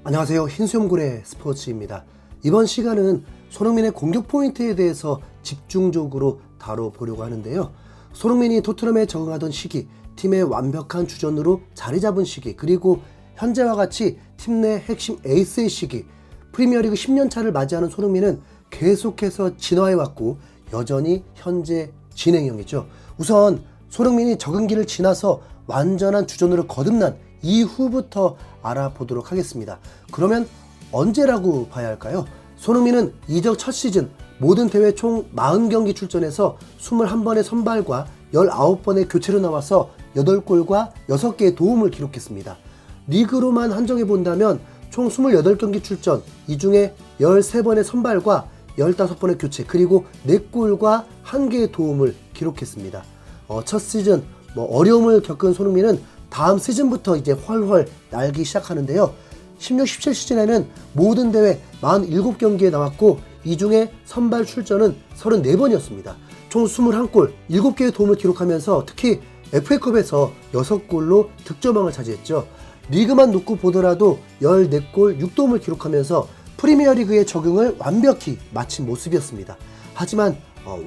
안녕하세요. 흰수염고래 스포츠입니다. 이번 시간은 손흥민의 공격 포인트에 대해서 집중적으로 다뤄보려고 하는데요. 손흥민이 토트넘에 적응하던 시기, 팀의 완벽한 주전으로 자리 잡은 시기, 그리고 현재와 같이 팀 내 핵심 에이스의 시기, 프리미어리그 10년차를 맞이하는 손흥민은 계속해서 진화해왔고 여전히 현재 진행형이죠. 우선 손흥민이 적응기를 지나서 완전한 주전으로 거듭난 이후부터 알아보도록 하겠습니다. 그러면 언제라고 봐야 할까요? 손흥민은 이적 첫 시즌 모든 대회 총 40경기 출전해서 21번의 선발과 19번의 교체로 나와서 8골과 6개의 도움을 기록했습니다. 리그로만 한정해 본다면 총 28경기 출전, 이 중에 13번의 선발과 15번의 교체, 그리고 4골과 1개의 도움을 기록했습니다. 첫 시즌 어려움을 겪은 손흥민은 다음 시즌부터 이제 훨훨 날기 시작하는데요. 16-17 시즌에는 모든 대회 47경기에 나왔고 이 중에 선발 출전은 34번이었습니다. 총 21골, 7개의 도움을 기록하면서 특히 FA컵에서 6골로 득점왕을 차지했죠. 리그만 놓고 보더라도 14골, 6도움을 기록하면서 프리미어리그의 적응을 완벽히 마친 모습이었습니다. 하지만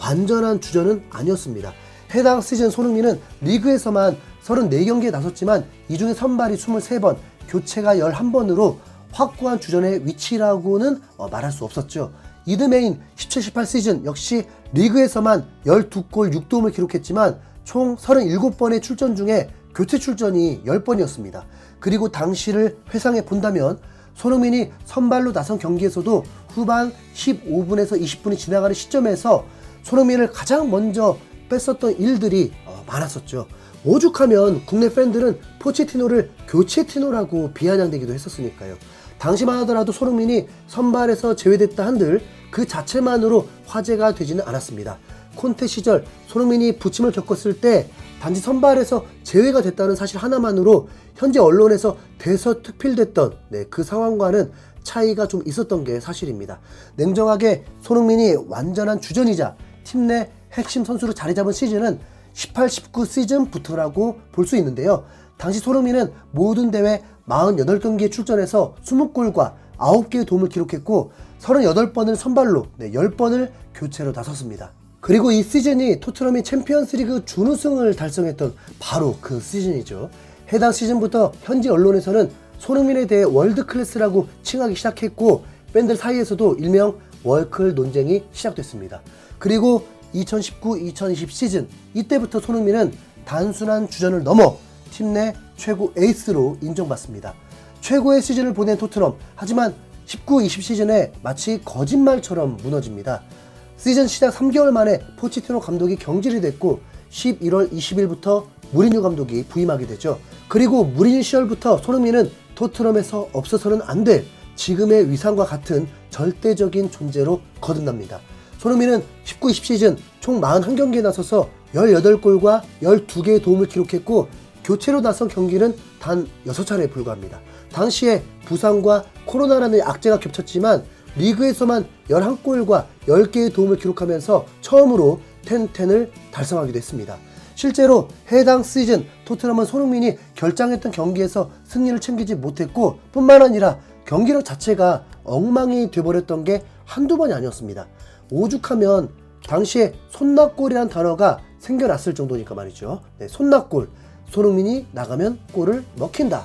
완전한 주전은 아니었습니다. 해당 시즌 손흥민은 리그에서만 34경기에 나섰지만 이 중에 선발이 23번, 교체가 11번으로 확고한 주전의 위치라고는 말할 수 없었죠. 이듬해인 17-18 시즌 역시 리그에서만 12골 6도움을 기록했지만 총 37번의 출전 중에 교체 출전이 10번이었습니다. 그리고 당시를 회상해 본다면 손흥민이 선발로 나선 경기에서도 후반 15분에서 20분이 지나가는 시점에서 손흥민을 가장 먼저 뺐었던 일들이 많았었죠. 오죽하면 국내 팬들은 포체티노를 교체티노라고 비아냥대기도 했었으니까요. 당시만 하더라도 손흥민이 선발에서 제외됐다 한들 그 자체만으로 화제가 되지는 않았습니다. 콘테 시절 손흥민이 부침을 겪었을 때 단지 선발에서 제외가 됐다는 사실 하나만으로 현재 언론에서 대서특필됐던 그 상황과는 차이가 좀 있었던 게 사실입니다. 냉정하게 손흥민이 완전한 주전이자 팀 내 핵심 선수로 자리 잡은 시즌은 18-19 시즌부터라고 볼 수 있는데요. 당시 손흥민은 모든 대회 48경기에 출전해서 20골과 9개의 도움을 기록했고 38번을 선발로 10번을 교체로 나섰습니다. 그리고 이 시즌이 토트넘이 챔피언스리그 준우승을 달성했던 바로 그 시즌이죠. 해당 시즌부터 현지 언론에서는 손흥민에 대해 월드클래스라고 칭하기 시작했고 팬들 사이에서도 일명 월클 논쟁이 시작됐습니다. 그리고 2019-2020 시즌, 이때부터 손흥민은 단순한 주전을 넘어 팀 내 최고 에이스로 인정받습니다. 최고의 시즌을 보낸 토트넘, 하지만 19-20 시즌에 마치 거짓말처럼 무너집니다. 시즌 시작 3개월 만에 포체티노 감독이 경질이 됐고 11월 20일부터 무리뉴 감독이 부임하게 되죠. 그리고 무리뉴 시절부터 손흥민은 토트넘에서 없어서는 안 될 지금의 위상과 같은 절대적인 존재로 거듭납니다. 손흥민은 19-20 시즌 총 41경기에 나서서 18골과 12개의 도움을 기록했고 교체로 나선 경기는 단 6차례에 불과합니다. 당시에 부상과 코로나라는 악재가 겹쳤지만 리그에서만 11골과 10개의 도움을 기록하면서 처음으로 10-10을 달성하기도 했습니다. 실제로 해당 시즌 토트넘은 손흥민이 결장했던 경기에서 승리를 챙기지 못했고 뿐만 아니라 경기력 자체가 엉망이 돼버렸던 게 한두 번이 아니었습니다. 오죽하면 당시에 손낙골이란 단어가 생겨났을 정도니까 말이죠. 손낙골, 손흥민이 나가면 골을 먹힌다.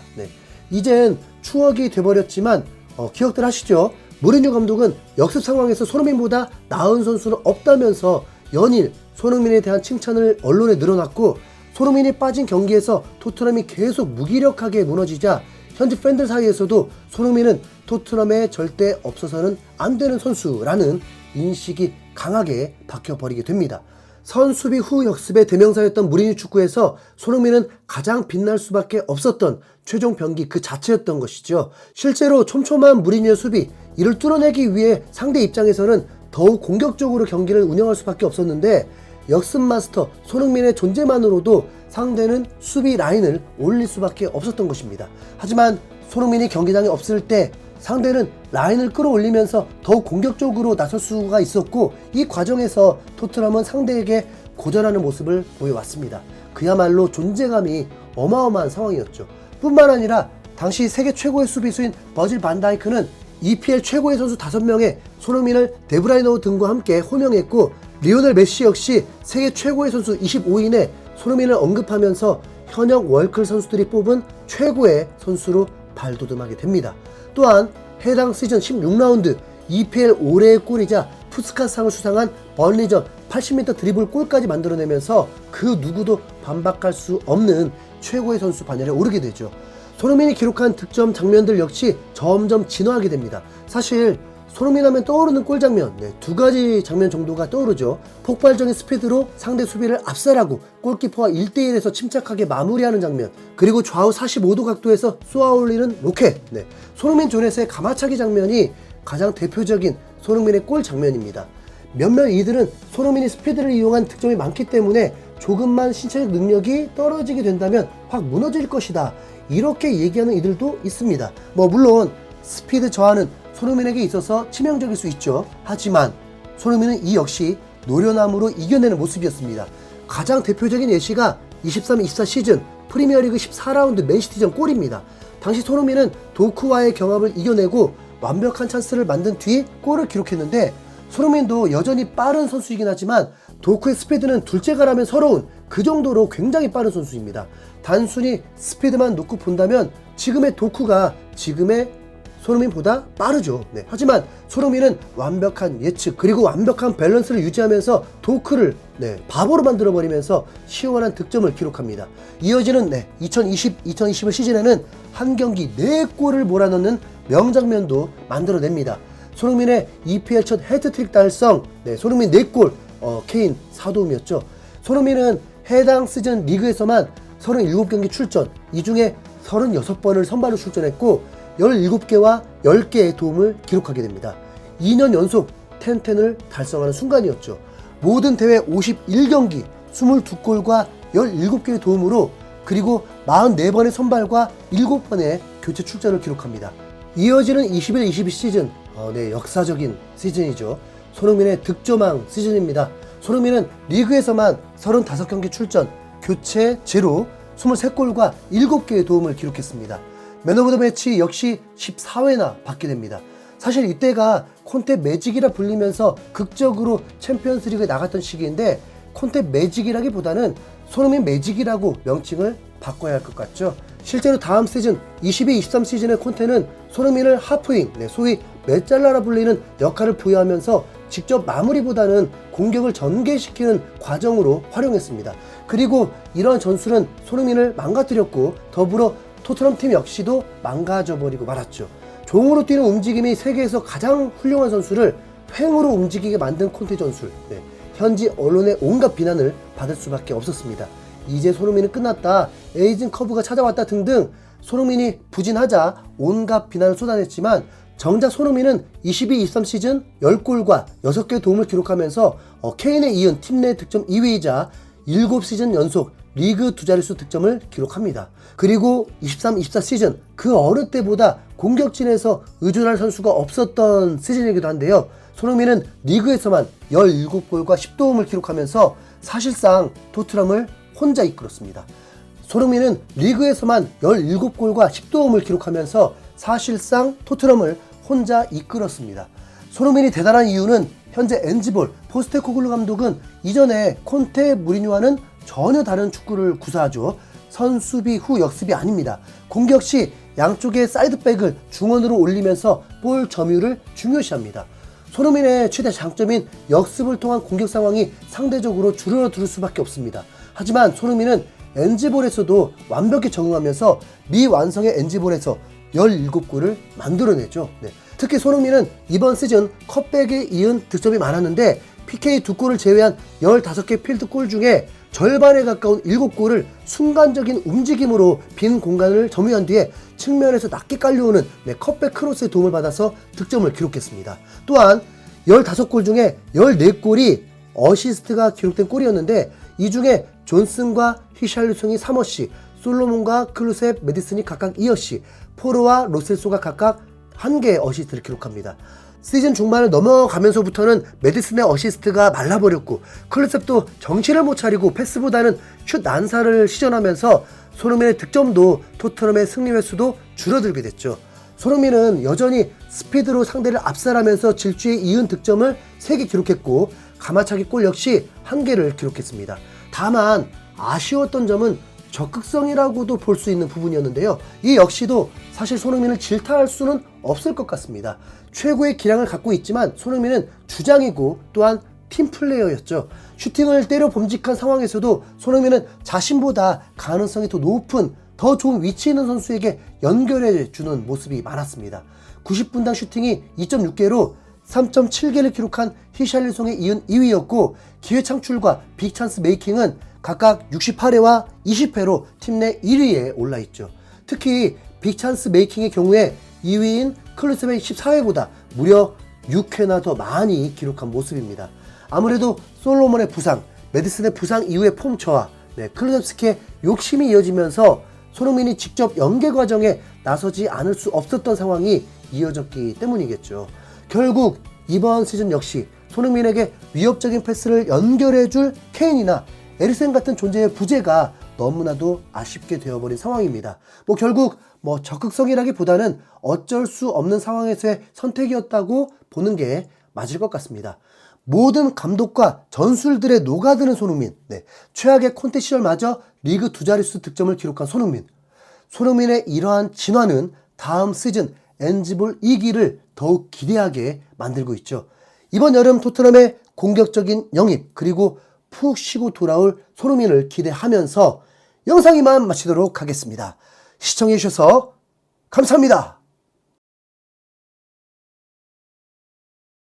이젠 추억이 돼버렸지만 기억들 하시죠? 무리뉴 감독은 역습 상황에서 손흥민보다 나은 선수는 없다면서 연일 손흥민에 대한 칭찬을 언론에 늘어놨고 손흥민이 빠진 경기에서 토트넘이 계속 무기력하게 무너지자 현지 팬들 사이에서도 손흥민은 토트넘에 절대 없어서는 안 되는 선수라는 인식이 강하게 박혀버리게 됩니다. 선수비 후 역습의 대명사였던 무리뉴 축구에서 손흥민은 가장 빛날 수밖에 없었던 최종 병기 그 자체였던 것이죠. 실제로 촘촘한 무리뉴의 수비, 이를 뚫어내기 위해 상대 입장에서는 더욱 공격적으로 경기를 운영할 수밖에 없었는데 역습 마스터 손흥민의 존재만으로도 상대는 수비 라인을 올릴 수밖에 없었던 것입니다. 하지만 손흥민이 경기장에 없을 때 상대는 라인을 끌어올리면서 더욱 공격적으로 나설 수가 있었고 이 과정에서 토트넘은 상대에게 고전하는 모습을 보여왔습니다. 그야말로 존재감이 어마어마한 상황이었죠. 뿐만 아니라 당시 세계 최고의 수비수인 버질 반다이크는 EPL 최고의 선수 5명에 손흥민을 데브라이너 등과 함께 호명했고, 리오넬 메시 역시 세계 최고의 선수 25인에 손흥민을 언급하면서 현역 월클 선수들이 뽑은 최고의 선수로 발돋움하게 됩니다. 또한 해당 시즌 16라운드 EPL 올해의 골이자 푸스카스상을 수상한 번리전 80m 드리블 골까지 만들어내면서 그 누구도 반박할 수 없는 최고의 선수 반열에 오르게 되죠. 손흥민이 기록한 득점 장면들 역시 점점 진화하게 됩니다. 사실 손흥민 하면 떠오르는 골 장면, 두 가지 장면 정도가 떠오르죠. 폭발적인 스피드로 상대 수비를 압살하고 골키퍼와 1대1에서 침착하게 마무리하는 장면, 그리고 좌우 45도 각도에서 쏘아올리는 로켓, 손흥민 존에서의 가마차기 장면이 가장 대표적인 손흥민의 골 장면입니다. 몇몇 이들은 손흥민이 스피드를 이용한 득점이 많기 때문에 조금만 신체적 능력이 떨어지게 된다면 확 무너질 것이다, 이렇게 얘기하는 이들도 있습니다. 물론 스피드 저하는 손흥민에게 있어서 치명적일 수 있죠. 하지만 손흥민은 이 역시 노련함으로 이겨내는 모습이었습니다. 가장 대표적인 예시가 23-24 시즌 프리미어리그 14라운드 맨시티전 골입니다. 당시 손흥민은 도쿠와의 경합을 이겨내고 완벽한 찬스를 만든 뒤 골을 기록했는데, 손흥민도 여전히 빠른 선수이긴 하지만 도쿠의 스피드는 둘째가라면 서러운 그 정도로 굉장히 빠른 선수입니다. 단순히 스피드만 놓고 본다면 지금의 도쿠가 지금의 손흥민보다 빠르죠. 하지만 손흥민은 완벽한 예측 그리고 완벽한 밸런스를 유지하면서 도크를 바보로 만들어버리면서 시원한 득점을 기록합니다. 이어지는 2020-2021 시즌에는 한 경기 4골을 몰아넣는 명장면도 만들어냅니다. 손흥민의 EPL 첫 해트트릭 달성, 손흥민 4골, 케인 4도움이었죠. 손흥민은 해당 시즌 리그에서만 37경기 출전, 이 중에 36번을 선발로 출전했고 17개와 10개의 도움을 기록하게 됩니다. 2년 연속 10-10을 달성하는 순간이었죠. 모든 대회 51경기, 22골과 17개의 도움으로, 그리고 44번의 선발과 7번의 교체 출전을 기록합니다. 이어지는 21-22 시즌, 역사적인 시즌이죠. 손흥민의 득점왕 시즌입니다. 손흥민은 리그에서만 35경기 출전, 교체 제로, 23골과 7개의 도움을 기록했습니다. 맨 오브 더 매치 역시 14회나 받게 됩니다. 사실 이때가 콘테 매직이라 불리면서 극적으로 챔피언스리그에 나갔던 시기인데, 콘테 매직이라기보다는 손흥민 매직이라고 명칭을 바꿔야 할 것 같죠. 실제로 다음 시즌 22-23 시즌의 콘테는 손흥민을 하프윙, 소위 메잘라라 불리는 역할을 부여하면서 직접 마무리보다는 공격을 전개시키는 과정으로 활용했습니다. 그리고 이러한 전술은 손흥민을 망가뜨렸고, 더불어 토트넘 팀 역시도 망가져버리고 말았죠. 종으로 뛰는 움직임이 세계에서 가장 훌륭한 선수를 횡으로 움직이게 만든 콘테 전술, 현지 언론의 온갖 비난을 받을 수밖에 없었습니다. 이제 손흥민은 끝났다, 에이징 커브가 찾아왔다 등등 손흥민이 부진하자 온갖 비난을 쏟아냈지만, 정작 손흥민은 22-23 시즌 10골과 6개의 도움을 기록하면서 케인에 이은 팀 내 득점 2위이자 7시즌 연속 리그 2자릿수 득점을 기록합니다. 그리고 23-24 시즌 그 어느 때보다 공격진에서 의존할 선수가 없었던 시즌이기도 한데요. 손흥민은 리그에서만 17골과 10도움을 기록하면서 사실상 토트넘을 혼자 이끌었습니다. 손흥민은 리그에서만 17골과 10도움을 기록하면서 사실상 토트넘을 혼자 이끌었습니다. 손흥민이 대단한 이유는 현재 엔지볼 포스테코글루 감독은 이전에 콘테 무리뉴와는 전혀 다른 축구를 구사하죠. 선수비 후 역습이 아닙니다. 공격 시 양쪽의 사이드백을 중원으로 올리면서 볼 점유를 중요시합니다. 손흥민의 최대 장점인 역습을 통한 공격 상황이 상대적으로 줄어들 수밖에 없습니다. 하지만 손흥민은 엔지볼에서도 완벽히 적응하면서 미완성의 엔지볼에서 17골을 만들어내죠. 특히 손흥민은 이번 시즌 컵백에 이은 득점이 많았는데 PK 2골을 제외한 15개 필드골 중에 절반에 가까운 7골을 순간적인 움직임으로 빈 공간을 점유한 뒤에 측면에서 낮게 깔려오는 컵백 크로스의 도움을 받아서 득점을 기록했습니다. 또한 15골 중에 14골이 어시스트가 기록된 골이었는데, 이 중에 존슨과 히샬리송이 3어시, 솔로몬과 클루셉, 메디슨이 각각 2어시, 포르와 로셀소가 각각 1개의 어시스트를 기록합니다. 시즌 중반을 넘어가면서부터는 메디슨의 어시스트가 말라버렸고, 클루셉도 정신을 못 차리고 패스보다는 슛 난사를 시전하면서 손흥민의 득점도 토트넘의 승리 횟수도 줄어들게 됐죠. 손흥민은 여전히 스피드로 상대를 압살하면서 질주에 이은 득점을 3개 기록했고 가마차기 골 역시 1개를 기록했습니다. 다만 아쉬웠던 점은 적극성이라고도 볼 수 있는 부분이었는데요. 이 역시도 사실 손흥민을 질타할 수는 없을 것 같습니다. 최고의 기량을 갖고 있지만 손흥민은 주장이고 또한 팀플레이어였죠. 슈팅을 때려 범직한 상황에서도 손흥민은 자신보다 가능성이 더 높은 더 좋은 위치에 있는 선수에게 연결해주는 모습이 많았습니다. 90분당 슈팅이 2.6개로 3.7개를 기록한 히샬리송에 이은 2위였고 기회 창출과 빅찬스 메이킹은 각각 68회와 20회로 팀 내 1위에 올라있죠. 특히 빅찬스 메이킹의 경우에 2위인 클루셉의 14회보다 무려 6회나 더 많이 기록한 모습입니다. 아무래도 솔로몬의 부상, 메디슨의 부상 이후의 폼 저하, 클루셉스키의 욕심이 이어지면서 손흥민이 직접 연계 과정에 나서지 않을 수 없었던 상황이 이어졌기 때문이겠죠. 결국 이번 시즌 역시 손흥민에게 위협적인 패스를 연결해줄 케인이나 에리센 같은 존재의 부재가 너무나도 아쉽게 되어버린 상황입니다. 결국 적극성이라기보다는 어쩔 수 없는 상황에서의 선택이었다고 보는 게 맞을 것 같습니다. 모든 감독과 전술들에 녹아드는 손흥민, 최악의 콘테 시절마저 리그 2자릿수 득점을 기록한 손흥민의 이러한 진화는 다음 시즌 엔지볼 2기를 더욱 기대하게 만들고 있죠. 이번 여름 토트넘의 공격적인 영입 그리고 푹 쉬고 돌아올 손흥민을 기대하면서 영상 이만 마치도록 하겠습니다. 시청해주셔서 감사합니다.